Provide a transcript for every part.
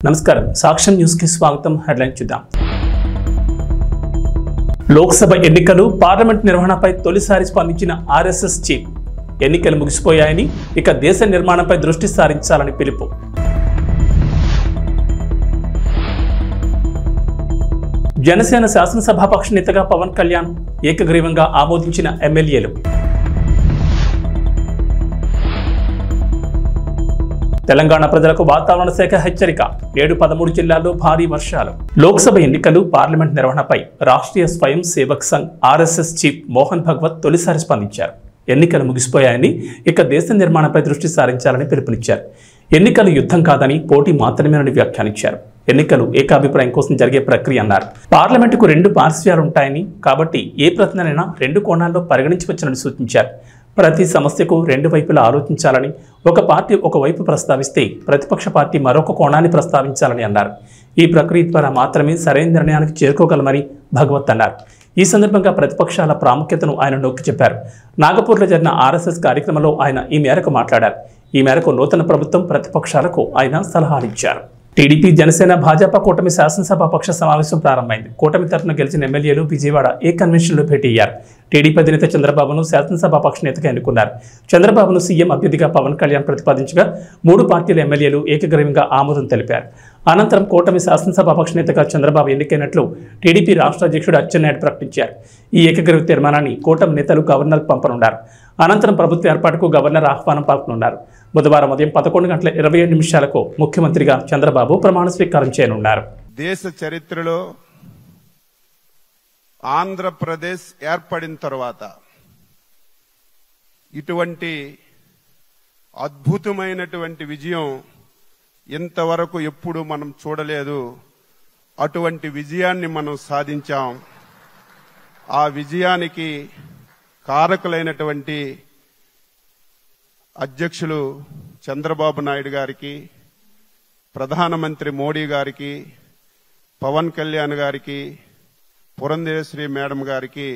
నమస్కారం సాక్ష్యం న్యూస్ కి స్వాగతం. హెడ్లైన్ చూద్దాం. లోక్సభ ఎన్నికలు పార్లమెంట్ నిర్వహణపై తొలిసారి స్పందించిన ఆర్ఎస్ఎస్ చీఫ్. ఎన్నికలు ముగిసిపోయాయని ఇక దేశ నిర్మాణంపై దృష్టి సారించాలని పిలుపు. జనసేన శాసనసభాపక్ష నేతగా పవన్ కళ్యాణ్ ఏకగ్రీవంగా ఆమోదించిన ఎమ్మెల్యేలు. తెలంగాణ ప్రజలకు వాతావరణ శాఖ హెచ్చరిక. 7-13 జిల్లాల్లో భారీ వర్షాలు. లోక్సభ ఎన్నికలు పార్లమెంట్ నిర్వహణపై రాష్ట్రీయ స్వయం సేవక్ సంఘ్ ఆర్ఎస్ఎస్ చీఫ్ మోహన్ భగవత్ తొలిసారి స్పందించారు. ఎన్నికలు ముగిసిపోయాయని ఇక దేశ నిర్మాణంపై దృష్టి సారించాలని పిలుపునిచ్చారు. ఎన్నికలు యుద్ధం కాదని పోటీ మాత్రమేనని వ్యాఖ్యానించారు. ఎన్నికలు ఏకాభిప్రాయం కోసం జరిగే ప్రక్రియ అన్నారు. పార్లమెంటుకు 2 పార్శ్వాలుంటాయని కాబట్టి ఏ ప్రశ్ననైనా 2 కోణాల్లో పరిగణించవచ్చునని సూచించారు. ప్రతి సమస్యకు 2 వైపులా ఆలోచించాలని, ఒక పార్టీ ఒకవైపు ప్రస్తావిస్తే ప్రతిపక్ష పార్టీ మరొక కోణాన్ని ప్రస్తావించాలని అన్నారు. ఈ ప్రక్రియ ద్వారా మాత్రమే సరైన నిర్ణయానికి చేరుకోగలమని భగవత్ అన్నారు. ఈ సందర్భంగా ప్రతిపక్షాల ప్రాముఖ్యతను ఆయన నొక్కి చెప్పారు. నాగపూర్లో జరిగిన ఆర్ఎస్ఎస్ కార్యక్రమంలో ఆయన ఈ మేరకు మాట్లాడారు. ఈ మేరకు నూతన ప్రభుత్వం ప్రతిపక్షాలకు ఆయన సలహాలు ఇచ్చారు. టీడీపీ, జనసేన, భాజపా కూటమి శాసనసభ పక్ష సమావేశం ప్రారంభమైంది. కూటమి తరఫున గెలిచిన ఎమ్మెల్యేలు విజయవాడ ఏ కన్వెన్షన్లో భేటీ అయ్యారు. టీడీపీ అధినేత చంద్రబాబును శాసనసభ పక్ష నేతగా ఎన్నుకున్నారు. చంద్రబాబును సీఎం అభ్యర్థిగా పవన్ కళ్యాణ్ ప్రతిపాదించగా 3 పార్టీల ఎమ్మెల్యేలు ఏకగ్రీవంగా ఆమోదం తెలిపారు. అనంతరం కూటమి శాసనసభ పక్ష నేతగా చంద్రబాబు ఎన్నికైనట్లు టీడీపీ రాష్ట్ర అధ్యక్షుడు అచ్చెన్నాయుడు ప్రకటించారు. ఈ ఏకగ్రీవ తీర్మానాన్ని కూటమి నేతలు గవర్నర్కు పంపనున్నారు. అనంతరం ప్రభుత్వ ఏర్పాటుకు గవర్నర్ ఆహ్వానం పలుకనున్నారు. బుధవారం ఉదయం 11:27 ముఖ్యమంత్రిగా చంద్రబాబు ప్రమాణ స్వీకారం చేయనున్నారు. దేశ చరిత్రలో ఆంధ్రప్రదేశ్ ఏర్పడిన తర్వాత ఇటువంటి అద్భుతమైనటువంటి విజయం ఇంతవరకు ఎప్పుడు మనం చూడలేదు. అటువంటి విజయాన్ని మనం సాధించాం. ఆ విజయానికి కారకులైనటువంటి అధ్యక్షులు చంద్రబాబు నాయుడు గారికి, ప్రధానమంత్రి మోడీ గారికి, పవన్ కళ్యాణ్ గారికి, పురంధేశ్వరి మేడం గారికి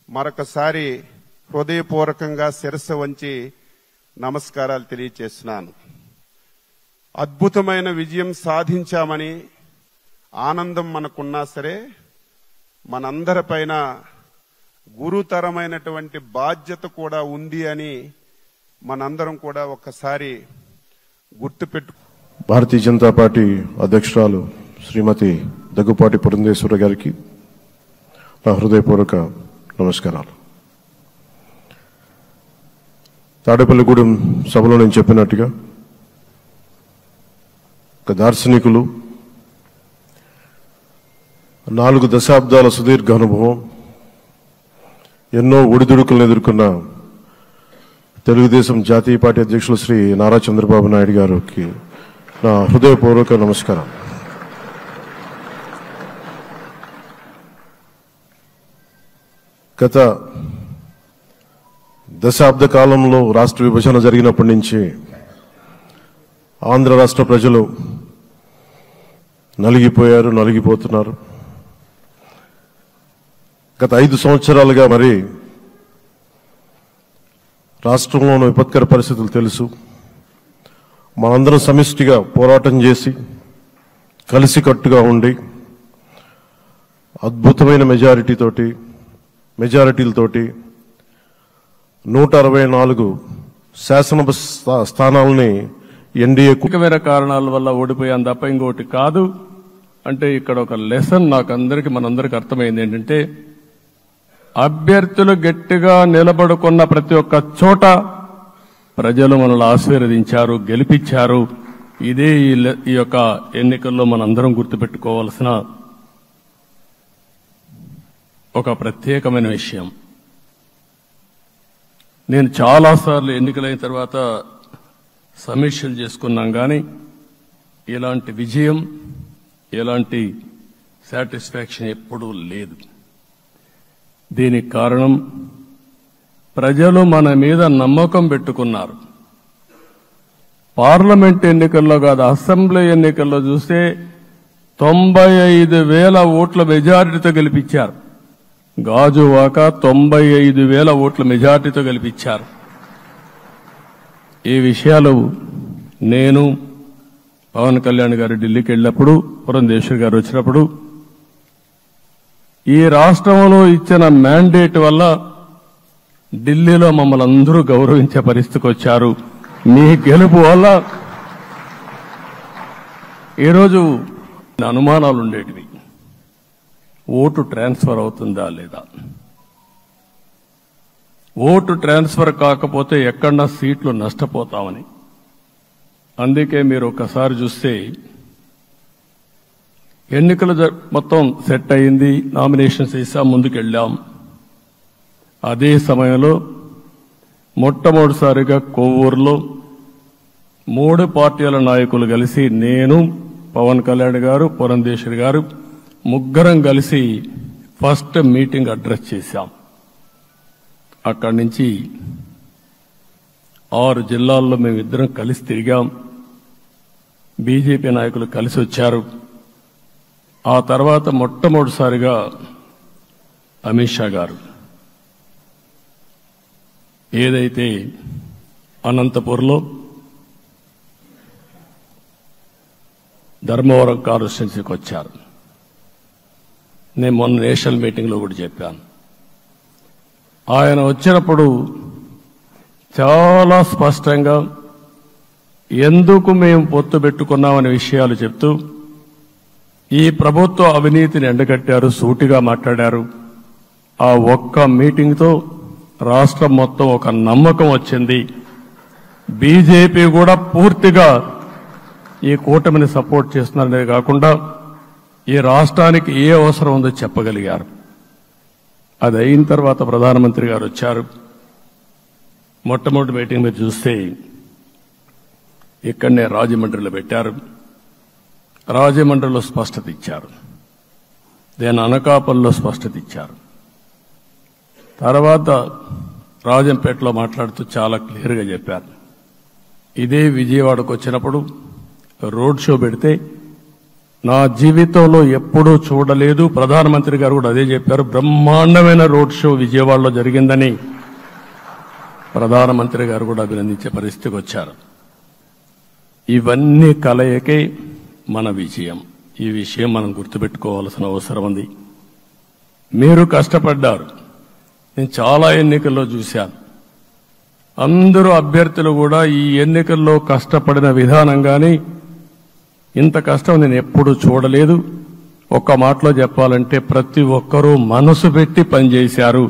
మరొకసారి హృదయపూర్వకంగా శిరస్సు వంచి నమస్కారాలు తెలియజేస్తున్నాను. అద్భుతమైన విజయం సాధించామని ఆనందం మనకున్నా సరే, మనందరిపైన గురుతరమైనటువంటి బాధ్యత కూడా ఉంది అని మనందరం కూడా ఒక్కసారి గుర్తుపెట్టు. భారతీయ జనతా పార్టీ అధ్యక్షురాలు శ్రీమతి దగ్గుపాటి పురంధేశ్వరి గారికి నా హృదయపూర్వక నమస్కారాలు. తాడేపల్లిగూడెం సభలో నేను చెప్పినట్టుగా ఒక దార్శనికులు, 4 దశాబ్దాల సుదీర్ఘ అనుభవం, ఎన్నో ఒడిదుడుకులను ఎదుర్కొన్న తెలుగుదేశం జాతీయ పార్టీ అధ్యక్షులు శ్రీ నారా చంద్రబాబు నాయుడు గారికి నా హృదయపూర్వక నమస్కారం. గత దశాబ్ద కాలంలో రాష్ట్ర విభజన జరిగినప్పటి నుంచి ఆంధ్ర రాష్ట్ర ప్రజలు నలిగిపోయారు, నలిగిపోతున్నారు. గత 5 సంవత్సరాలుగా మరి రాష్ట్రంలోని విపత్కర పరిస్థితులు తెలుసు. మనందరం సమిష్టిగా పోరాటం చేసి కలిసికట్టుగా ఉండి అద్భుతమైన మెజారిటీలతోటి 164 శాసనసభ స్థానాలని ఎన్డీఏ ముఖ్యమైన కారణాల వల్ల ఓడిపోయాం తప్ప ఇంకోటి కాదు. అంటే ఇక్కడ ఒక లెసన్ మనందరికీ అర్థమైంది ఏంటంటే, అభ్యర్థులు గట్టిగా నిలబడుకున్న ప్రతి ఒక్క చోట ప్రజలు మనల్ని ఆశీర్వదించారు, గెలిపించారు. ఇదే ఈ యొక్క ఎన్నికల్లో మనందరం గుర్తుపెట్టుకోవాల్సిన ఒక ప్రత్యేకమైన విషయం. నేను చాలాసార్లు ఎన్నికలైన తర్వాత సమీక్షలు చేసుకున్నాం, కానీ ఇలాంటి విజయం, ఎలాంటి సాటిస్ఫాక్షన్ ఎప్పుడూ లేదు. దీనికి కారణం ప్రజలు మన మీద నమ్మకం పెట్టుకున్నారు. పార్లమెంట్ ఎన్నికల్లో కాదు, అసెంబ్లీ ఎన్నికల్లో చూస్తే 95,000 ఓట్ల మెజారిటీతో గెలిపించారు. గాజువాక 95,000 ఓట్ల మెజారిటీతో గెలిపించారు. ఈ విషయాలు నేను పవన్ కళ్యాణ్ గారు ఢిల్లీకి వెళ్ళినప్పుడు, పురంధేశ్వరి గారు వచ్చినప్పుడు ఈ రాష్ట్రంలో ఇచ్చిన మ్యాండేట్ వల్ల ఢిల్లీలో మమ్మల్ని అందరూ గౌరవించే పరిస్థితికి వచ్చారు. మీ గెలుపు వల్ల ఈరోజు అనుమానాలు ఉండేటివి. ఓటు ట్రాన్స్ఫర్ అవుతుందా లేదా, ఓటు ట్రాన్స్ఫర్ కాకపోతే ఎక్కడన్నా సీట్లు నష్టపోతామని. అందుకే మీరు ఒకసారి చూస్తే ఎన్నికలు మొత్తం సెట్ అయింది, నామినేషన్స్ వేసాం, ముందుకెళ్ళాం. అదే సమయంలో మొట్టమొదటిసారిగా కొవ్వూరులో 3 పార్టీల నాయకులు కలిసి, నేను, పవన్ కళ్యాణ్ గారు, పురంధేశ్వరి గారు ముగ్గురం కలిసి ఫస్ట్ మీటింగ్ అడ్రస్ చేశాం. అక్కడి నుంచి 6 జిల్లాల్లో మేమిద్దరం కలిసి తిరిగాం. బీజేపీ నాయకులు కలిసి వచ్చారు. ఆ తర్వాత మొట్టమొదటిసారిగా అమిత్ షా గారు ఏదైతే అనంతపూర్లో ధర్మవరం కాన్స్టిట్యున్సీకి వచ్చారు. నేను మొన్న నేషనల్ మీటింగ్లో కూడా చెప్పాను. ఆయన వచ్చినప్పుడు చాలా స్పష్టంగా ఎందుకు మేము పొత్తు పెట్టుకున్నామనే విషయాలు చెప్తూ ఈ ప్రభుత్వ అవినీతిని ఎండగట్టారు, సూటిగా మాట్లాడారు. ఆ ఒక్క మీటింగ్తో రాష్ట్రం మొత్తం ఒక నమ్మకం వచ్చింది. బీజేపీ కూడా పూర్తిగా ఈ కూటమిని సపోర్ట్ చేస్తున్నారనే కాకుండా ఈ రాష్ట్రానికి ఏ అవసరం ఉందో చెప్పగలిగారు. అది అయిన తర్వాత ప్రధానమంత్రి గారు వచ్చారు. మొట్టమొదటి మీటింగ్ మీరు చూస్తే ఇక్కడనే రాజమండ్రిలో పెట్టారు. రాజమండ్రిలో స్పష్టత ఇచ్చారు, దేని అనకాపల్లిలో స్పష్టత ఇచ్చారు. తర్వాత రాజంపేటలో మాట్లాడుతూ చాలా క్లియర్గా చెప్పారు. ఇదే విజయవాడకు వచ్చినప్పుడు రోడ్ షో పెడితే నా జీవితంలో ఎప్పుడూ చూడలేదు, ప్రధానమంత్రి గారు కూడా అదే చెప్పారు, బ్రహ్మాండమైన రోడ్ షో విజయవాడలో జరిగిందని ప్రధానమంత్రి గారు కూడా అభినందించే పరిస్థితికి వచ్చారు. ఇవన్నీ కలయికే మన విజయం. ఈ విషయం మనం గుర్తుపెట్టుకోవాల్సిన అవసరం ఉంది. మీరు కష్టపడ్డారు. నేను చాలా ఎన్నికల్లో చూశాను. అందరూ అభ్యర్థులు కూడా ఈ ఎన్నికల్లో కష్టపడిన విధానం కానీ ఇంత కష్టం నేను ఎప్పుడూ చూడలేదు. ఒక్క మాటలో చెప్పాలంటే ప్రతి ఒక్కరూ మనసు పెట్టి పనిచేశారు.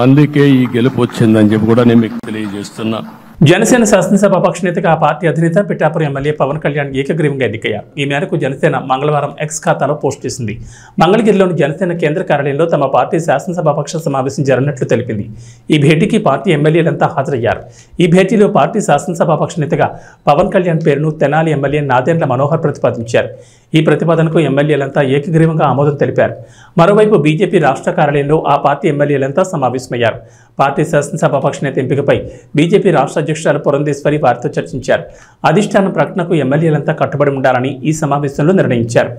అందుకే ఈ గెలుపు వచ్చిందని చెప్పి కూడా నేను మీకు తెలియజేస్తున్నా. జనసేన శాసనసభ పక్ష నేతగా ఆ పార్టీ అధినేత పిఠాపురం ఎమ్మెల్యే పవన్ కళ్యాణ్ ఏకగ్రీవంగా ఎన్నికయ్యారు. ఈ మేరకు జనసేన మంగళవారం ఎక్స్ ఖాతాలో పోస్ట్ చేసింది. మంగళగిరిలోని జనసేన కేంద్ర కార్యాలయంలో తమ పార్టీ శాసనసభ పక్ష సమావేశం జరిగినట్లు తెలిపింది. ఈ భేటీకి పార్టీ ఎమ్మెల్యేలంతా హాజరయ్యారు. ఈ భేటీలో పార్టీ శాసనసభ పక్ష నేతగా పవన్ కళ్యాణ్ పేరును తెనాలి ఎమ్మెల్యే నాదెండ్ల మనోహర్ ప్రతిపాదించారు. ఈ ప్రతిపాదనకు ఎమ్మెల్యేలంతా ఏకగ్రీవంగా ఆమోదం తెలిపారు. మరోవైపు బీజేపీ రాష్ట్ర కార్యాలయంలో ఆ పార్టీ ఎమ్మెల్యేలంతా సమావేశమయ్యారు. పార్టీ శాసనసభ పక్ష నేత ఎంపికపై బీజేపీ రాష్ట్ర అధ్యక్షురాలు పురంధేశ్వరి వారితో చర్చించారు. అధిష్టానం ప్రకటనకు ఎమ్మెల్యేలంతా కట్టుబడి ఉండాలని ఈ సమావేశంలో నిర్ణయించారు.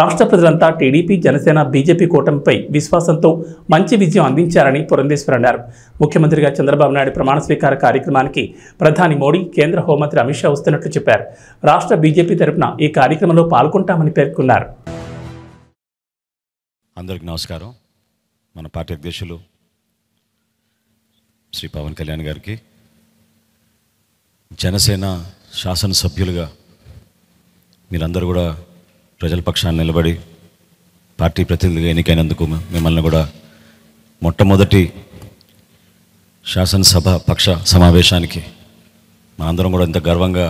రాష్ట్ర ప్రజలంతా టీడీపీ, జనసేన, బీజేపీ కూటమిపై విశ్వాసంతో మంచి విజయం అందించారని పురంధేశ్వరి అన్నారు. ముఖ్యమంత్రిగా చంద్రబాబు నాయుడు ప్రమాణ స్వీకార కార్యక్రమానికి ప్రధాని మోడీ, కేంద్ర హోంమంత్రి అమిత్ షా వస్తున్నట్లు చెప్పారు. రాష్ట్ర బీజేపీ తరపున ఈ కార్యక్రమంలో పాల్గొంటామని పేర్కొన్నారు. అందరికీ నమస్కారం. మన పార్టీ అధ్యక్షులు శ్రీ పవన్ కళ్యాణ్ గారికి, జనసేన శాసనసభ్యులుగా మీరందరూ కూడా ప్రజల పక్షాన్ని నిలబడి పార్టీ ప్రతినిధులుగా ఎన్నికైనందుకు మిమ్మల్ని కూడా మొట్టమొదటి శాసనసభ పక్ష సమావేశానికి మనందరం కూడా ఇంత గర్వంగా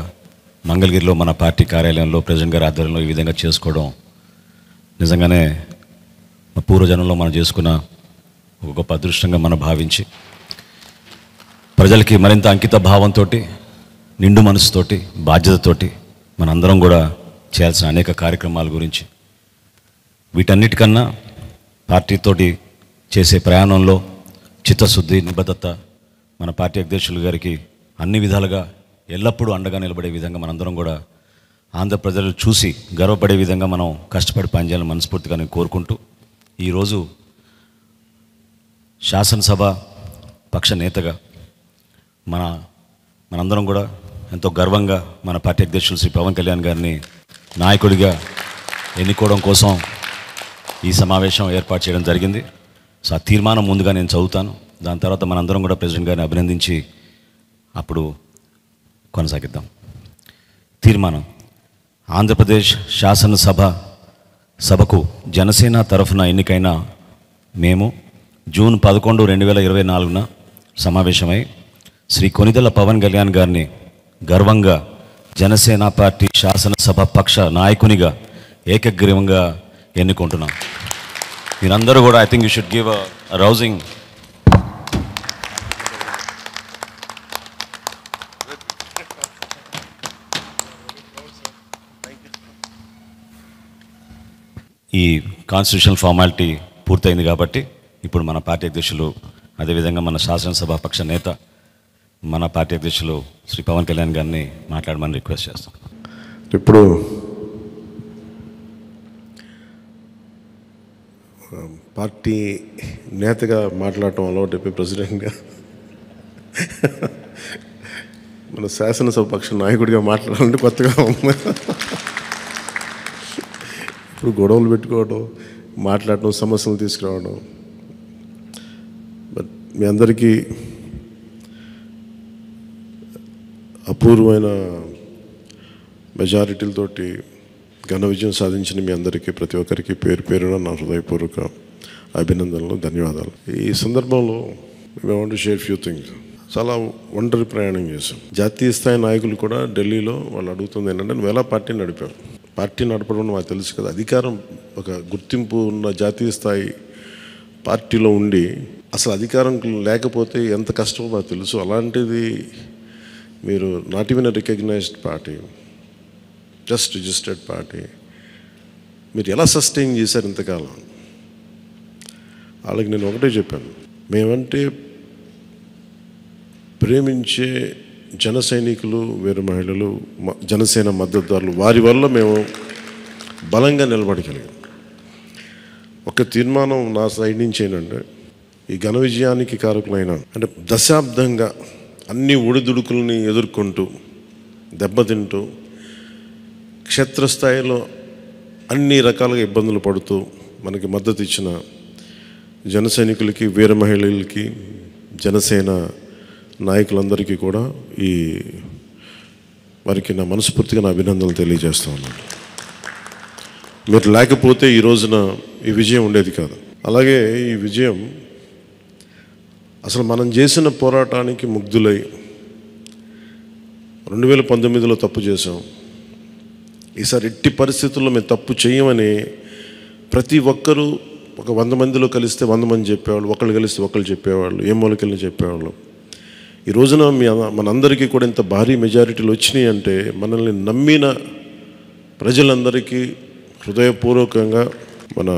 మంగళగిరిలో మన పార్టీ కార్యాలయంలో ప్రెసిడెంట్ గారి ఆధ్వర్యంలో ఈ విధంగా చేసుకోవడం నిజంగానే మా పూర్వజనంలో మనం చేసుకున్న ఒక గొప్ప అదృష్టంగా మనం భావించి ప్రజలకి మరింత అంకిత భావంతో, నిండు మనసుతోటి, బాధ్యతతోటి మనందరం కూడా చేయాల్సిన అనేక కార్యక్రమాల గురించి, వీటన్నిటికన్నా పార్టీతోటి చేసే ప్రయాణంలో చిత్తశుద్ధి, నిబద్ధత మన పార్టీ అధ్యక్షులు గారికి అన్ని విధాలుగా ఎల్లప్పుడూ అండగా నిలబడే విధంగా మనందరం కూడా ఆంధ్ర ప్రజలు చూసి గర్వపడే విధంగా మనం కష్టపడి పనిచేయాలని మనస్ఫూర్తిగా నేను కోరుకుంటూ, ఈరోజు శాసనసభ పక్ష నేతగా మనందరం కూడా ఎంతో గర్వంగా మన పార్టీ అధ్యక్షులు శ్రీ పవన్ కళ్యాణ్ గారిని నాయకుడిగా ఎన్నుకోవడం కోసం ఈ సమావేశం ఏర్పాటు చేయడం జరిగింది. సో ఆ తీర్మానం ముందుగా నేను చదువుతాను. దాని తర్వాత మనందరం కూడా ప్రెసిడెంట్ గారిని అభినందించి అప్పుడు కొనసాగిద్దాం. తీర్మానం: ఆంధ్రప్రదేశ్ శాసనసభకు జనసేన తరఫున ఎన్నికైన మేము జూన్ 11, 2024 సమావేశమై శ్రీ కొనిదెల పవన్ కళ్యాణ్ గారిని గర్వంగా జనసేన పార్టీ శాసనసభ పక్ష నాయకునిగా ఏకగ్రీవంగా ఎన్నుకుంటున్నాం. మీరందరూ కూడా I think you should give a rousing. ఈ కాన్స్టిట్యూషనల్ ఫార్మాలిటీ పూర్తయింది కాబట్టి ఇప్పుడు మన పార్టీ అధ్యక్షులు, అదేవిధంగా మన శాసనసభ పక్ష నేత, మన పార్టీ అధ్యక్షులు శ్రీ పవన్ కళ్యాణ్ గారిని మాట్లాడమని రిక్వెస్ట్ చేస్తాం. ఇప్పుడు పార్టీ నేతగా మాట్లాడటం అలవాటు ప్రెసిడెంట్గా మన శాసనసభ పక్ష నాయకుడిగా మాట్లాడాలంటే కొత్తగా ఉంది. ఇప్పుడు గొడవలు పెట్టుకోవడం, మాట్లాడటం, సమస్యలు తీసుకురావడం. బట్ మీ అందరికీ అపూర్వమైన మెజారిటీలతోటి ఘన విజయం సాధించిన మీ అందరికీ, ప్రతి ఒక్కరికి పేరు పేరున నా హృదయపూర్వక అభినందనలు, ధన్యవాదాలు. ఈ సందర్భంలో I want to share few things. చాలా ఒంటరి ప్రయాణం చేశాం. జాతీయ స్థాయి నాయకులు కూడా ఢిల్లీలో వాళ్ళు అడుగుతుంది ఏంటంటే, నువ్వు ఎలా పార్టీ నడిపావు? పార్టీ నడపడం మాకు తెలుసు కదా, అధికారం ఒక గుర్తింపు ఉన్న జాతీయ స్థాయి పార్టీలో ఉండి అసలు అధికారం లేకపోతే ఎంత కష్టమో మాకు తెలుసు. అలాంటిది మీరు not even recognized party, just registered party, మీరు ఎలా సస్టైన్ చేశారు ఇంతకాలం? వాళ్ళకి నేను ఒకటే చెప్పాను, మేమంటే ప్రేమించే జన సైనికులు, వీర మహిళలు, జనసేన మద్దతుదారులు, వారి వల్ల మేము బలంగా నిలబడగలిగాం. ఒక తీర్మానం నా సైడ్ నుంచి ఏంటంటే, ఈ ఘన విజయానికి కారకులైన, అంటే దశాబ్దంగా అన్ని ఒడిదుడుకుల్ని ఎదుర్కొంటూ దెబ్బతింటూ క్షేత్రస్థాయిలో అన్ని రకాలుగా ఇబ్బందులు పడుతూ మనకి మద్దతు ఇచ్చిన జన సైనికులకి, వీర మహిళలకి, జనసేన నాయకులందరికీ కూడా వారికి నా మనస్ఫూర్తిగా నా అభినందనలు తెలియజేస్తా ఉన్నాను. మీరు లేకపోతే ఈ రోజున ఈ విజయం ఉండేది కాదు. అలాగే ఈ విజయం అసలు మనం చేసిన పోరాటానికి ముగ్ధులై 2019లో తప్పు చేసాం, ఈసారి ఎట్టి పరిస్థితుల్లో మేము తప్పు చేయమని ప్రతి ఒక్కరూ ఒక 100 మందిలో కలిస్తే 100 మంది చెప్పేవాళ్ళు, ఒకళ్ళు కలిస్తే ఒకళ్ళు చెప్పేవాళ్ళు, ఏ మూలకెళ్ళి చెప్పేవాళ్ళు. ఈ రోజున మనందరికీ కూడా ఇంత భారీ మెజారిటీలు వచ్చినాయి అంటే మనల్ని నమ్మిన ప్రజలందరికీ హృదయపూర్వకంగా మన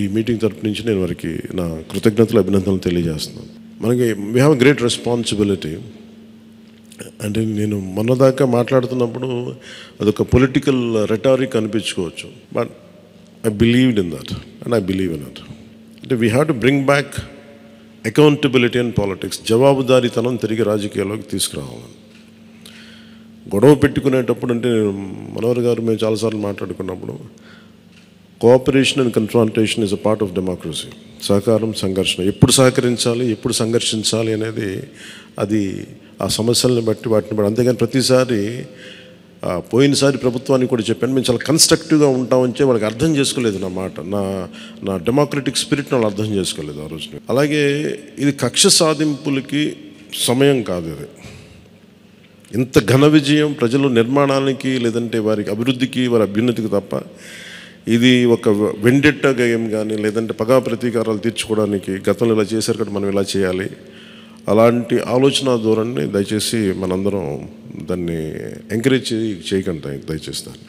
ఈ మీటింగ్ తరపు నుంచి నేను వారికి నా కృతజ్ఞతలు, అభినందనలు తెలియజేస్తున్నాను. మనకి వీ హ్యావ్ గ్రేట్ రెస్పాన్సిబిలిటీ. అంటే నేను మొన్నదాకా మాట్లాడుతున్నప్పుడు అదొక పొలిటికల్ రెటారిక్ అనిపించుకోవచ్చు, but I believed in that and I believe in that. అంటే we have to bring back accountability and politics. జవాబుదారీతనం తిరిగి రాజకీయాల్లోకి తీసుకురావాలని. గొడవ పెట్టుకునేటప్పుడు అంటే మనోహర్ గారు మేము చాలాసార్లు మాట్లాడుకున్నప్పుడు, cooperation and confrontation is a part of democracy. సహకారం, సంఘర్షణ, ఎప్పుడు సహకరించాలి, ఎప్పుడు సంఘర్షించాలి అనేది అది ఆ సమస్యలను బట్టి వాటిని బట్టి. అంతేగాని ప్రతిసారి పోయినసారి ప్రభుత్వానికి కూడా చెప్పాను, మేము చాలా కన్స్ట్రక్టివ్గా ఉంటామని వాళ్ళకి అర్థం చేసుకోలేదు నా మాట, నా డెమోక్రటిక్ స్పిరిట్ని వాళ్ళు అర్థం చేసుకోలేదు ఆ రోజున. అలాగే ఇది కక్ష సాధింపులకి సమయం కాదు. ఇది ఇంత ఘన విజయం ప్రజల నిర్మాణానికి, లేదంటే వారికి అభివృద్ధికి, వారి అభ్యున్నతికి తప్ప ఇది ఒక వెండెట్ట గేమ్ కానీ, లేదంటే పగా ప్రతీకారాలు తీర్చుకోవడానికి గతంలో ఇలా చేశారు కదా మనం ఇలా చేయాలి, అలాంటి ఆలోచన ధోరణిని దయచేసి మనందరం దాన్ని ఎంకరేజ్ చేయకండి దయచేసి దాన్ని.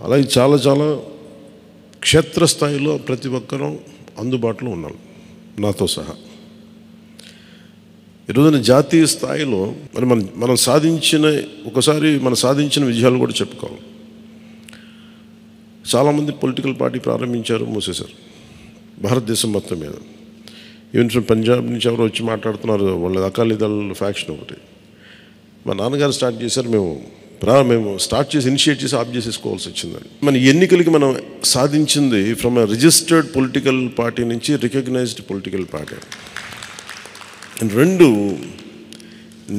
అలాగే చాలా చాలా క్షేత్రస్థాయిలో ప్రతి ఒక్కరూ అందుబాటులో ఉన్నాం, నాతో సహా. ఈరోజున జాతీయ స్థాయిలో మరి మనం సాధించిన విజయాలు కూడా చెప్పుకోవాలి. చాలామంది పొలిటికల్ పార్టీ ప్రారంభించారు, మూసేశారు భారతదేశం మొత్తం మీద. ఈవెన్ ఫ్రమ్ పంజాబ్ నుంచి ఎవరు వచ్చి మాట్లాడుతున్నారు, వాళ్ళ అకాలీదళ ఫ్యాక్షన్ ఒకటి. మా నాన్నగారు స్టార్ట్ చేశారు, మేము మేము స్టార్ట్ చేసి ఇనిషియేట్ చేసి ఆఫ్ చేసేసుకోవాల్సి వచ్చిందని. మన ఎన్నికలకి మనం సాధించింది from a registered political party నుంచి రికగ్నైజ్డ్ పొలిటికల్ పార్టీ. అండ్ రెండు,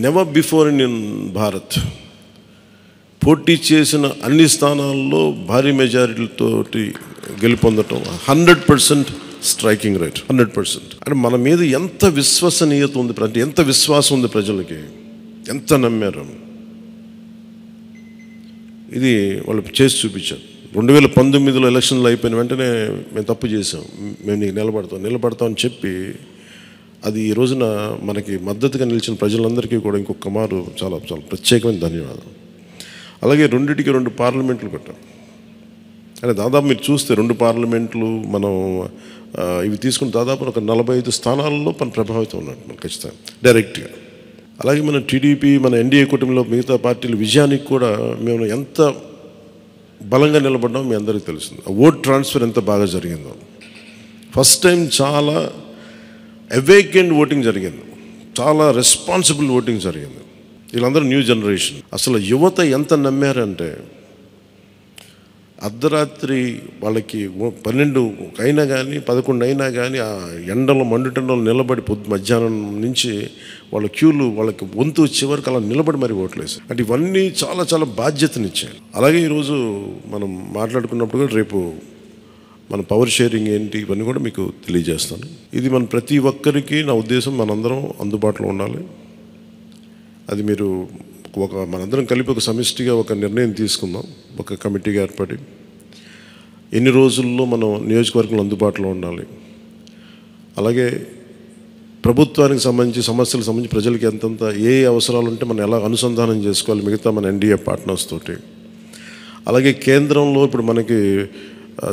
నెవర్ బిఫోర్ ఇన్ భారత్ పోటీ చేసిన అన్ని స్థానాల్లో భారీ మెజారిటీలతోటి గెలుపొందటం, 100% స్ట్రైకింగ్ రేట్, 100%. అంటే మన మీద ఎంత విశ్వసనీయత ఉంది, అంటే ఎంత విశ్వాసం ఉంది ప్రజలకి, ఎంత నమ్మారు, ఇది వాళ్ళు చేసి చూపించారు. 2019లో ఎలక్షన్లు అయిపోయిన వెంటనే మేము తప్పు చేసాం, మేము నీకు నిలబడతాం అని చెప్పి అది ఈ రోజున మనకి మద్దతుగా నిలిచిన ప్రజలందరికీ కూడా ఇంకొక మారు చాలా చాలా ప్రత్యేకమైన ధన్యవాదాలు. అలాగే 2 పార్లమెంట్లు పెట్టాం. అంటే దాదాపు మీరు చూస్తే 2 పార్లమెంట్లు మనం ఇవి తీసుకుని దాదాపు ఒక 45 స్థానాల్లో మన ప్రభావితం ఉన్నట్టు మనం ఖచ్చితంగా డైరెక్ట్గా. అలాగే మన టీడీపీ, మన ఎన్డీఏ కూటమిలో మిగతా పార్టీల విజయానికి కూడా మేము ఎంత బలంగా నిలబడ్డామో మీ అందరికీ తెలుస్తుంది. ఓట్ ట్రాన్స్ఫర్ ఎంత బాగా జరిగిందో, ఫస్ట్ టైం చాలా అవేకెండ్ ఓటింగ్ జరిగింది, చాలా రెస్పాన్సిబుల్ ఓటింగ్ జరిగింది. వీళ్ళందరూ న్యూ జనరేషన్. అసలు యువత ఎంత నమ్మారంటే అర్ధరాత్రి వాళ్ళకి 12 అయినా కానీ 11 అయినా కానీ ఆ ఎండలో మండుటెండలో నిలబడి మధ్యాహ్నం నుంచి వాళ్ళ క్యూలు వాళ్ళకి వంతు వచ్చే వరకు అలా నిలబడి మరి ఓట్లేసి, అంటే ఇవన్నీ చాలా చాలా బాధ్యతనిచ్చాయి. అలాగే ఈరోజు మనం మాట్లాడుకున్నప్పుడు కూడా రేపు మన పవర్ షేరింగ్ ఏంటి ఇవన్నీ కూడా మీకు తెలియజేస్తాను. ఇది మన ప్రతి ఒక్కరికి నా ఉద్దేశం మనందరం అందుబాటులో ఉండాలి. అది మీరు మనందరం కలిపి ఒక సమిష్టిగా ఒక నిర్ణయం తీసుకుందాం, ఒక కమిటీగా ఏర్పడి ఎన్ని రోజుల్లో మనం నియోజకవర్గంలో అందుబాటులో ఉండాలి. అలాగే ప్రభుత్వానికి సంబంధించి సమస్యలకు సంబంధించి ప్రజలకి ఎంతంత ఏ అవసరాలు ఉంటే మనం ఎలా అనుసంధానం చేసుకోవాలి మిగతా మన ఎన్డీఏ పార్ట్నర్స్ తోటి. అలాగే కేంద్రంలో ఇప్పుడు మనకి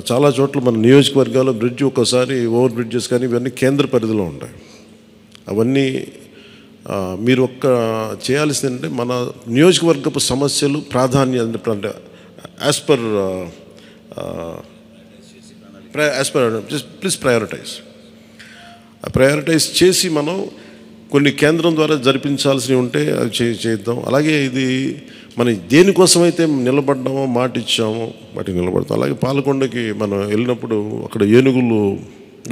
చాలా చోట్ల మన నియోజకవర్గాల్లో బ్రిడ్జ్ ఒక్కసారి ఓవర్ బ్రిడ్జెస్ కానీ ఇవన్నీ కేంద్ర పరిధిలో ఉంటాయి. అవన్నీ మీరు చేయాల్సింది అంటే మన నియోజకవర్గపు సమస్యలు ప్రాధాన్యత అంటే యాజ్ పర్ ప్లీజ్ ప్రయారిటైజ్ చేసి మనం కొన్ని కేంద్రం ద్వారా జరిపించాల్సినవి ఉంటే అది చేద్దాం. అలాగే ఇది మనం దేనికోసమైతే నిలబడ్డామో మాట ఇచ్చామో వాటికి నిలబడతాం. అలాగే పాలకొండకి మనం వెళ్ళినప్పుడు అక్కడ ఏనుగులు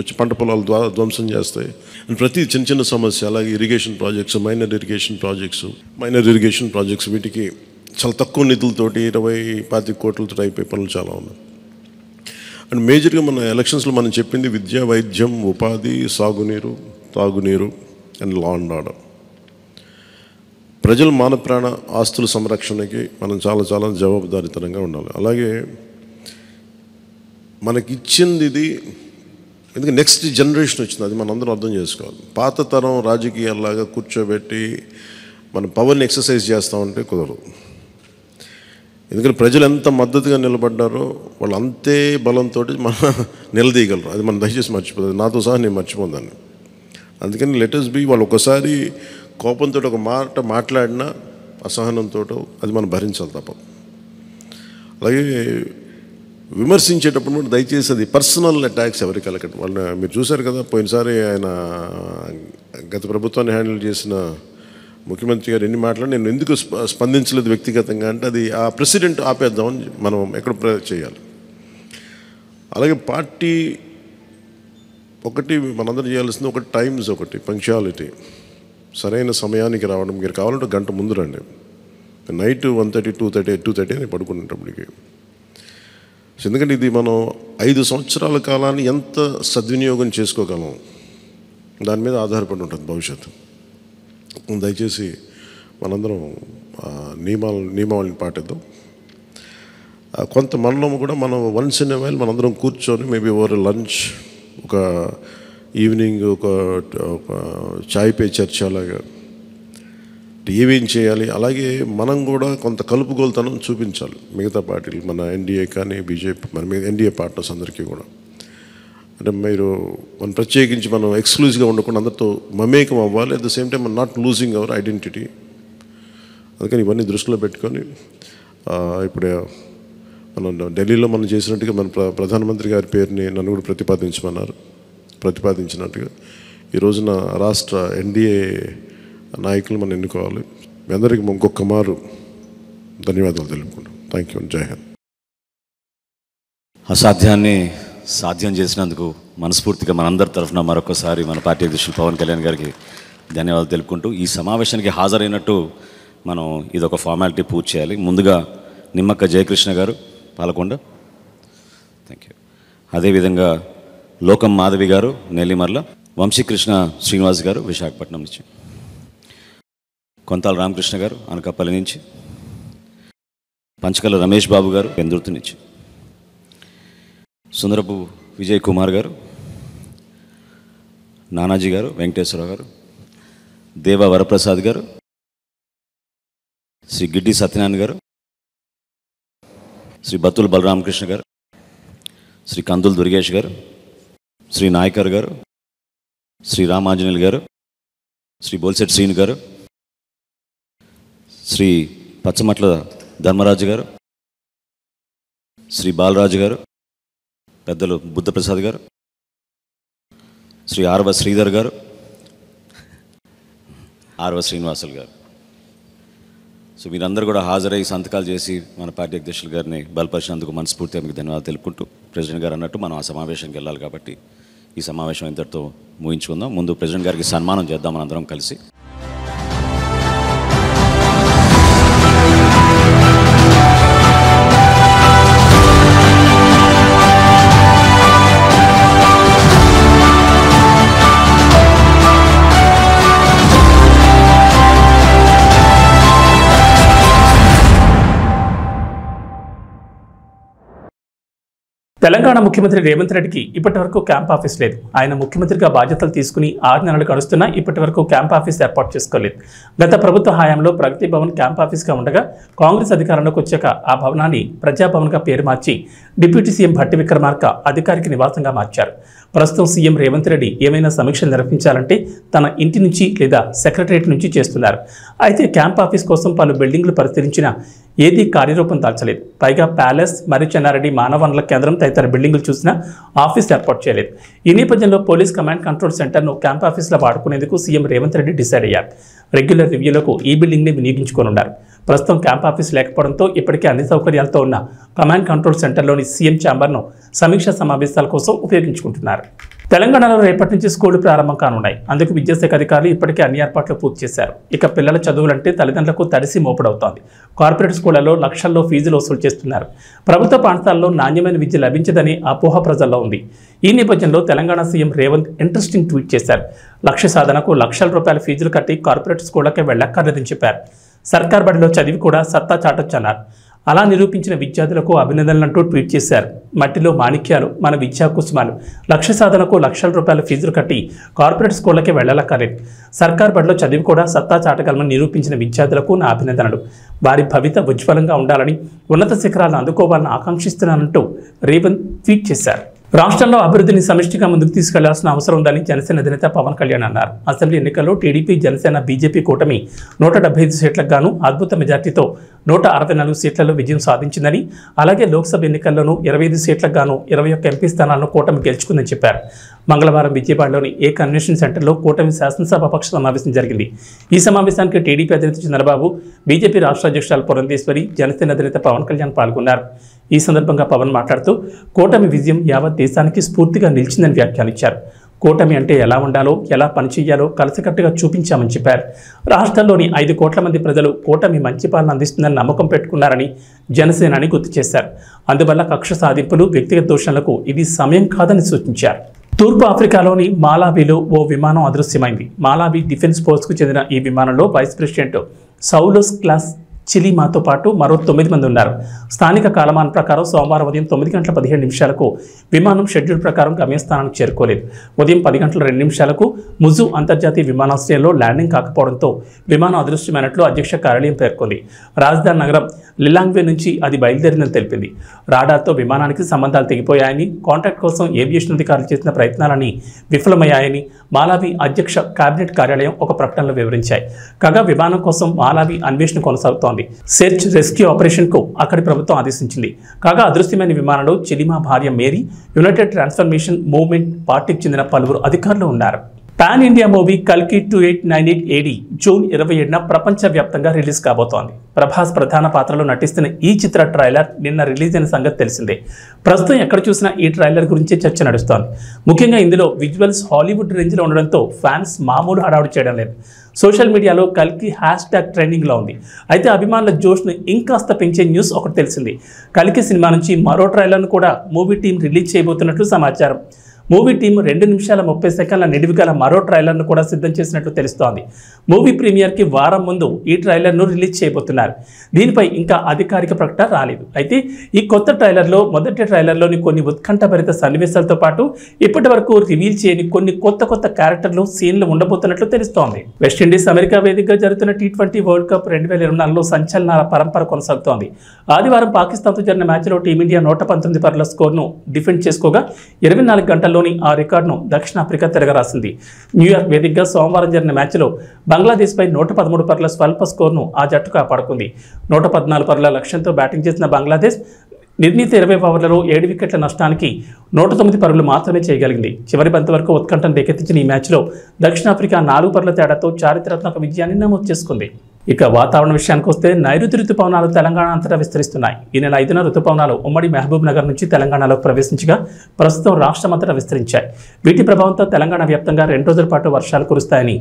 వచ్చి పంట పొలాలు ధ్వంసం చేస్తాయి. ప్రతి చిన్న చిన్న సమస్య, అలాగే irrigation projects, minor irrigation projects వీటికి చాలా తక్కువ నిధులతోటి 20-25 కోట్లతో అయిపోయే పనులు చాలా ఉన్నాయి. అండ్ మేజర్గా మన ఎలక్షన్స్లో మనం చెప్పింది విద్య, వైద్యం, ఉపాధి, సాగునీరు, తాగునీరు అండ్ లా అండ్ ఆర్డర్. ప్రజల మాన ప్రాణ ఆస్తుల సంరక్షణకి మనం చాలా చాలా జవాబుదారీతనంగా ఉండాలి. అలాగే మనకిచ్చింది ఇది, ఎందుకంటే నెక్స్ట్ జనరేషన్ వచ్చింది, అది మనందరం అర్థం చేసుకోవాలి. పాత తరం రాజకీయాల్లాగా కూర్చోబెట్టి మనం పవర్ని ఎక్సర్సైజ్ చేస్తామంటే కుదరదు. ఎందుకంటే ప్రజలు ఎంత మద్దతుగా నిలబడ్డారో వాళ్ళు అంతే బలంతో మనం నిలదీయగలరు. అది మనం దయచేసి మర్చిపోతుంది, నాతో సహా నేను మర్చిపోదాన్ని. అందుకని లెటర్స్ బి వాళ్ళు ఒకసారి కోపంతో ఒక మాట మాట్లాడినా అసహనంతో అది మనం భరించాలి తప్పదు. అలాగే విమర్శించేటప్పుడు కూడా దయచేసి అది పర్సనల్ అటాక్స్ ఎవరికి కలగండి. వాళ్ళు మీరు చూశారు కదా, పోయినసారి ఆయన గత ప్రభుత్వాన్ని హ్యాండిల్ చేసిన ముఖ్యమంత్రి గారు ఎన్ని మాట్లాడి నేను ఎందుకు స్పందించలేదు వ్యక్తిగతంగా అంటే అది ఆ ప్రెసిడెంట్ ఆపేద్దామని మనం ఎక్కడ చేయాలి. అలాగే పార్టీ ఒకటి మనందరూ చేయాల్సింది ఒకటి టైమ్స్, ఒకటి పంక్చువాలిటీ, సరైన సమయానికి రావడం. మీరు కావాలంటే గంట ముందు రండి. నైట్ 1:30, 2:30 అని పడుకునేటప్పటికి. ఎందుకంటే ఇది మనం 5 సంవత్సరాల కాలాన్ని ఎంత సద్వినియోగం చేసుకోగలం దాని మీద ఆధారపడి ఉంటుంది భవిష్యత్తు. దయచేసి మనందరం నియమావళిని పాటిద్దాం. కొంత మనలో కూడా మనం వన్స్ ఇన్ ఎ వైల్ మనందరం కూర్చొని మేబీ ఓవర్ లంచ్, ఒక ఈవినింగ్ ఒక చాయ్ పే చర్చ లాగా ఏమేం చేయాలి. అలాగే మనం కూడా కొంత కలుపుగోలుతనం చూపించాలి మిగతా పార్టీలు, మన ఎన్డీఏ కానీ బీజేపీ, మన ఎన్డీఏ పార్ట్నర్స్ అందరికీ కూడా. అంటే మీరు మనం ప్రత్యేకించి మనం ఎక్స్క్లూజివ్గా ఉండకుండా అందరితో మమేకం అవ్వాలి. At the same time not losing our identity. అందుకని ఇవన్నీ దృష్టిలో పెట్టుకొని ఇప్పుడు మనం ఢిల్లీలో మనం చేసినట్టుగా మన ప్రధానమంత్రి గారి పేరుని నన్ను కూడా ప్రతిపాదించినట్టుగా ఈ రోజున రాష్ట్ర ఎన్డీఏ నాయకులు మనం ఎన్నుకోవాలి. మీ అందరికీ ఇంకొక మారు ధన్యవాదాలు తెలుపుకుంటాం. Thank you. జై హింద్. అసాధ్యాన్ని సాధ్యం చేసినందుకు మనస్ఫూర్తిగా మనందరి తరఫున మరొకసారి మన పార్టీ అధ్యక్షులు పవన్ కళ్యాణ్ గారికి ధన్యవాదాలు తెలుపుకుంటూ, ఈ సమావేశానికి హాజరైనట్టు మనం ఇదొక ఫార్మాలిటీ పూర్తి చేయాలి. ముందుగా నిమ్మక్క జయకృష్ణ గారు పాలకొండ, థ్యాంక్ యూ. అదేవిధంగా లోకం మాధవి గారు నెల్లిమర్ల, వంశీకృష్ణ శ్రీనివాస్ గారు విశాఖపట్నం నుంచి, కొంతాల రామకృష్ణ గారు అనకాపల్లి నుంచి, పంచకల రమేష్ బాబు గారు పెందుర్తి నుంచి, సుందరపు విజయ్ కుమార్ గారు, నానాజీ గారు, వెంకటేశ్వరరావు గారు, దేవ వరప్రసాద్ గారు, శ్రీ గిడ్డి సత్యనారాయణ గారు, శ్రీ బత్తుల బలరామకృష్ణ గారు, శ్రీ కందుల దుర్గేష్ గారు, శ్రీ నాయకర్ గారు, శ్రీ రామాంజనేయులు గారు, శ్రీ బోల్సెట్ శ్రీను గారు, శ్రీ పచ్చమట్ల ధర్మరాజు గారు, శ్రీ బాలరాజు గారు, పెద్దలు బుద్ధప్రసాద్ గారు, శ్రీ ఆర్వ శ్రీధర్ గారు, ఆర్వ శ్రీనివాసులు గారు. సో మీరందరూ కూడా హాజరై సంతకాలు చేసి మన పార్టీ అధ్యక్షులు గారిని బలపరిచినందుకు మనస్ఫూర్తిగా మీకు ధన్యవాదాలు తెలుపుకుంటూ, ప్రెసిడెంట్ గారు అన్నట్టు మనం ఆ సమావేశానికి వెళ్ళాలి కాబట్టి ఈ సమావేశం ఇంతటితో ముగించుకుందాం. ముందు ప్రెసిడెంట్ గారికి సన్మానం చేద్దాం మనందరం కలిసి. తెలంగాణ ముఖ్యమంత్రి రేవంత్ రెడ్డికి ఇప్పటి వరకు క్యాంప్ ఆఫీస్ లేదు. ఆయన ముఖ్యమంత్రిగా బాధ్యతలు తీసుకుని 6 నెలలు గడుస్తున్నా ఇప్పటి వరకు క్యాంప్ ఆఫీస్ ఏర్పాటు చేసుకోలేదు. గత ప్రభుత్వ హయాంలో ప్రగతి భవన్ క్యాంప్ ఆఫీస్గా ఉండగా కాంగ్రెస్ అధికారంలోకి వచ్చాక ఆ భవనాన్ని ప్రజాభవన్గా పేరు మార్చి డిప్యూటీ సీఎం భట్టి విక్రమార్క అధికారిక నివాసంగా మార్చారు. ప్రస్తుతం సీఎం రేవంత్ రెడ్డి ఏమైనా సమీక్షలు నిర్వహించాలంటే తన ఇంటి నుంచి లేదా సెక్రటరియట్ నుంచి చేస్తున్నారు. అయితే క్యాంప్ ఆఫీస్ కోసం పలు బిల్డింగ్లు పరిశీలించినా ఏదీ కార్యరూపం దాల్చలేదు. పైగా ప్యాలెస్, మరి చెన్నారెడ్డి మానవ వనరుల కేంద్రం తదితర బిల్డింగులు చూసినా ఆఫీస్ ఏర్పాటు చేయలేదు. ఈ నేపథ్యంలో పోలీస్ కమాండ్ కంట్రోల్ సెంటర్ను క్యాంప్ ఆఫీస్లో వాడుకునేందుకు సీఎం రేవంత్ రెడ్డి డిసైడ్ అయ్యారు. రెగ్యులర్ రివ్యూలకు ఈ బిల్డింగ్ని వినియోగించుకోనున్నారు. ప్రస్తుతం క్యాంప్ ఆఫీస్ లేకపోవడంతో ఇప్పటికే అన్ని సౌకర్యాలతో ఉన్న కమాండ్ కంట్రోల్ సెంటర్లోని సీఎం ఛాంబర్ను సమీక్షా సమావేశాల కోసం ఉపయోగించుకుంటున్నారు. తెలంగాణలో రేపటి నుంచి స్కూళ్లు ప్రారంభం కానున్నాయి. అందుకు విద్యాశాఖ అధికారులు ఇప్పటికే అన్ని ఏర్పాట్లు పూర్తి చేశారు. ఇక పిల్లల చదువులంటే తల్లిదండ్రులకు తడిసి మోపడవుతోంది. కార్పొరేట్ స్కూళ్లలో లక్షల్లో ఫీజులు వసూలు చేస్తున్నారు. ప్రభుత్వ పాఠశాలలో నాణ్యమైన విద్య లభించదని అపోహ ప్రజల్లో ఉంది. ఈ నేపథ్యంలో Telangana CM Revanth interesting tweet చేశారు. లక్ష్య సాధనకు లక్షల రూపాయల ఫీజులు కట్టి కార్పొరేట్ స్కూళ్లకే వెళ్ళక్కర్లేదని చెప్పారు. సర్కార్ బడిలో చదివి కూడా సత్తా చాటొచ్చన్నారు. అలా నిరూపించిన విద్యార్థులకు అభినందనలంటూ ట్వీట్ చేశారు. మట్టిలో మాణిక్యాలు మన విద్యా కుసుమాలు. లక్ష్య సాధనకు లక్షల రూపాయల ఫీజులు కట్టి కార్పొరేట్ స్కూళ్లకే వెళ్ళలక్కర్లేదు. సర్కార్ బడిలో చదివి కూడా సత్తా చాటగలమని నిరూపించిన విద్యార్థులకు నా అభినందనలు. వారి భవిత ఉజ్వలంగా ఉండాలని, ఉన్నత శిఖరాలను అందుకోవాలని ఆకాంక్షిస్తున్నానంటూ రేవంత్ ట్వీట్ చేశారు. రాష్ట్రంలో అభివృద్ధిని సమిష్టిగా ముందుకు తీసుకెళ్లాల్సిన అవసరం ఉందని జనసేన అధినేత పవన్ కళ్యాణ్ అన్నారు. అసెంబ్లీ ఎన్నికల్లో టీడీపీ, జనసేన, బీజేపీ కూటమి 175 సీట్లకు గాను అద్భుత మెజార్టీతో 164 సీట్లలో విజయం సాధించిందని, అలాగే లోక్సభ ఎన్నికల్లోనూ 25 సీట్లకు గాను 21 ఎంపీ స్థానాలను కూటమి గెలుచుకుందని చెప్పారు. మంగళవారం విజయవాడలోని ఏ కన్వెన్షన్ సెంటర్లో కూటమి శాసనసభాపక్ష సమావేశం జరిగింది. ఈ సమావేశానికి టీడీపీ అధినేత చంద్రబాబు, బీజేపీ రాష్ట్ర అధ్యక్షురాలు పురంధేశ్వరి, జనసేన అధినేత పవన్ కళ్యాణ్ పాల్గొన్నారు. ఈ సందర్భంగా పవన్ మాట్లాడుతూ కూటమి విజయం యావత్ దేశానికి స్ఫూర్తిగా నిలిచిందని వ్యాఖ్యానించారు. కూటమి అంటే ఎలా ఉండాలో, ఎలా పనిచేయాలో కలిసికట్టుగా చూపించామని చెప్పారు. రాష్ట్రంలోని 5 కోట్ల మంది ప్రజలు కూటమి మంచి పాలన అందిస్తుందని నమ్మకం పెట్టుకున్నారని జనసేనాని గుర్తు చేశారు. అందువల్ల కక్ష సాధింపులు, వ్యక్తిగత దోషణలకు ఇది సమయం కాదని సూచించారు. తూర్పు ఆఫ్రికాలోని మాలావిలో ఓ విమానం అదృశ్యమైంది. మాలావి డిఫెన్స్ ఫోర్స్కు చెందిన ఈ విమానంలో వైస్ ప్రెసిడెంట్ సౌలోస్ క్లాస్ చిలీమాతో పాటు మరో 9 మంది ఉన్నారు. స్థానిక కాలమానం ప్రకారం సోమవారం ఉదయం 9 గంటల 15 నిమిషాలకు విమానం షెడ్యూల్ ప్రకారం గమ్యస్థానానికి చేరుకోలేదు. ఉదయం 10 గంటల 2 నిమిషాలకు ముజు అంతర్జాతీయ విమానాశ్రయంలో ల్యాండింగ్ కాకపోవడంతో విమానం అదృశ్యమైనట్లు అధ్యక్ష కార్యాలయం పేర్కొంది. రాజధాని నగరం లిలాంగ్వే నుంచి అది బయలుదేరిందని తెలిపింది. రాడార్తో విమానానికి సంబంధాలు తెగిపోయాయని, కాంటాక్ట్ కోసం ఏవియేషన్ అధికారులు చేసిన ప్రయత్నాలని విఫలమయ్యాయని మాలావి అధ్యక్ష కేబినెట్ కార్యాలయం ఒక ప్రకటనలో వివరించాయి. కాగా విమానం కోసం మాలావి అన్వేషణ కొనసాగుతోంది. సెర్చ్ రెస్క్యూ ఆపరేషన్ కు అక్కడి ప్రభుత్వం ఆదేశించింది. కాగా అదృశ్యమైన విమానంలో చిలిమా భార్య మేరీ, యునైటెడ్ ట్రాన్స్ఫర్మేషన్ మూవ్మెంట్ పార్టీకి చెందిన పలువురు అధికారులు ఉన్నారు. పాన్ ఇండియా మూవీ కల్కి 2898 AD జూన్ 27న ప్రపంచవ్యాప్తంగా రిలీజ్ కాబోతోంది. ప్రభాస్ ప్రధాన పాత్రలో నటిస్తున్న ఈ చిత్ర ట్రైలర్ నిన్న రిలీజ్ అయిన సంగతి తెలిసిందే. ప్రస్తుతం ఎక్కడ చూసినా ఈ ట్రైలర్ గురించే చర్చ నడుస్తోంది. ముఖ్యంగా ఇందులో విజువల్స్ హాలీవుడ్ రేంజ్లో ఉండడంతో ఫ్యాన్స్ మామూలు హడావుడి చేయడం లేదు. సోషల్ మీడియాలో కల్కి #ట్రెండింగ్లో ఉంది. అయితే అభిమానుల జోష్ను ఇంకాస్త పెంచే న్యూస్ ఒకటి తెలిసింది. కల్కి సినిమా నుంచి మరో ట్రైలర్ను కూడా మూవీ టీం రిలీజ్ చేయబోతున్నట్లు సమాచారం. మూవీ టీం 2 నిమిషాల 30 సెకండ్ల నిడివి గల మరో ట్రైలర్ను కూడా సిద్ధం చేసినట్లు తెలుస్తోంది. మూవీ ప్రీమియర్కి వారం ముందు ఈ ట్రైలర్ను రిలీజ్ చేయబోతున్నారు. దీనిపై ఇంకా అధికారిక ప్రకటన రాలేదు. అయితే ఈ కొత్త ట్రైలర్లో మొదటి ట్రైలర్లోని కొన్ని ఉత్కంఠభరిత సన్నివేశాలతో పాటు ఇప్పటి వరకు రివీల్ చేయని కొన్ని కొత్త క్యారెక్టర్లు, సీన్లు ఉండబోతున్నట్లు తెలుస్తోంది. వెస్టిండీస్ అమెరికా వేదికగా జరుగుతున్న T20 వరల్డ్ కప్ 2024లో సంచలనాల పరంపర కొనసాగుతోంది. ఆదివారం పాకిస్తాన్తో జరిగిన మ్యాచ్లో టీమిండియా 119 పరుగుల స్కోర్ను డిఫెండ్ చేసుకోగా 24 గంటల్లో ఆ రికార్డును దక్షిణాఫ్రికా తిరగరాసింది. న్యూయార్క్ వేదికగా సోమవారం జరిగిన మ్యాచ్లో బంగ్లాదేశ్పై 113 పరుగుల స్వల్ప స్కోర్ను ఆ జట్టు కాపాడుకుంది. 114 పరుగుల లక్ష్యంతో బ్యాటింగ్ చేసిన బంగ్లాదేశ్ నిర్ణీత 20 ఓవర్లలో 7 వికెట్ల నష్టానికి 109 పరుగులు మాత్రమే చేయగలిగింది. చివరి బంతి వరకు ఉత్కంఠను రేకెత్తించిన ఈ మ్యాచ్లో దక్షిణాఫ్రికా 4 పరుగుల తేడాతో చారిత్రాత్మక విజయాన్ని నమోదు చేసుకుంది. ఇక వాతావరణ విషయానికి వస్తే నైరుతి రుతుపవనాలు తెలంగాణ అంతటా విస్తరిస్తున్నాయి. ఈ నెల 5న రుతుపవనాలు ఉమ్మడి మహబూబ్ నగర్ నుంచి తెలంగాణలోకి ప్రవేశించగా ప్రస్తుతం రాష్ట్రమంతటా విస్తరించాయి. వీటి ప్రభావంతో తెలంగాణ వ్యాప్తంగా 2 రోజుల పాటు వర్షాలు కురుస్తాయని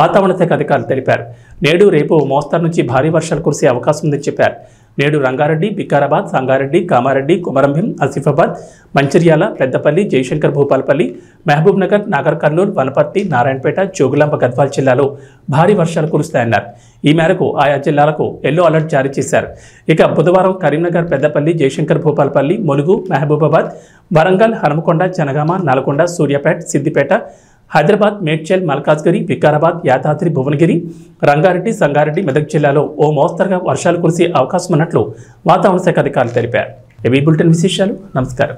వాతావరణ శాఖ అధికారులు తెలిపారు. నేడు రేపు మోస్తరు నుంచి భారీ వర్షాలు కురిసే అవకాశం ఉందని చెప్పారు. నేడు రంగారెడ్డి, వికారాబాద్, సంగారెడ్డి, కామారెడ్డి, కొమరంభీం, ఆసిఫాబాద్, మంచిర్యాల, పెద్దపల్లి, జయశంకర్ భూపాలపల్లి, మహబూబ్ నగర్, నాగర్ కర్నూలు, వనపర్తి, నారాయణపేట, జోగులాంబ గద్వాల్ జిల్లాలో భారీ వర్షాలు కురుస్తాయన్నారు. ఈ మేరకు ఆయా జిల్లాలకు ఎల్లో అలర్ట్ జారీ చేశారు. ఇక బుధవారం కరీంనగర్, పెద్దపల్లి, జయశంకర్ భూపాలపల్లి, ములుగు, మహబూబాబాద్, వరంగల్, హనుమకొండ, జనగామ, నల్గొండ, సూర్యాపేట, సిద్దిపేట, హైదరాబాద్, మేడ్చల్, మల్కాజ్గిరి, వికారాబాద్, యాదాద్రి, భువనగిరి, రంగారెడ్డి, సంగారెడ్డి, మెదక్ జిల్లాలో ఓ మోస్తరుగా వర్షాలు కురిసే అవకాశం ఉన్నట్లు వాతావరణ శాఖ అధికారులు తెలిపారు. ఇవి బులెటిన్ విశేషాలు. నమస్కారం.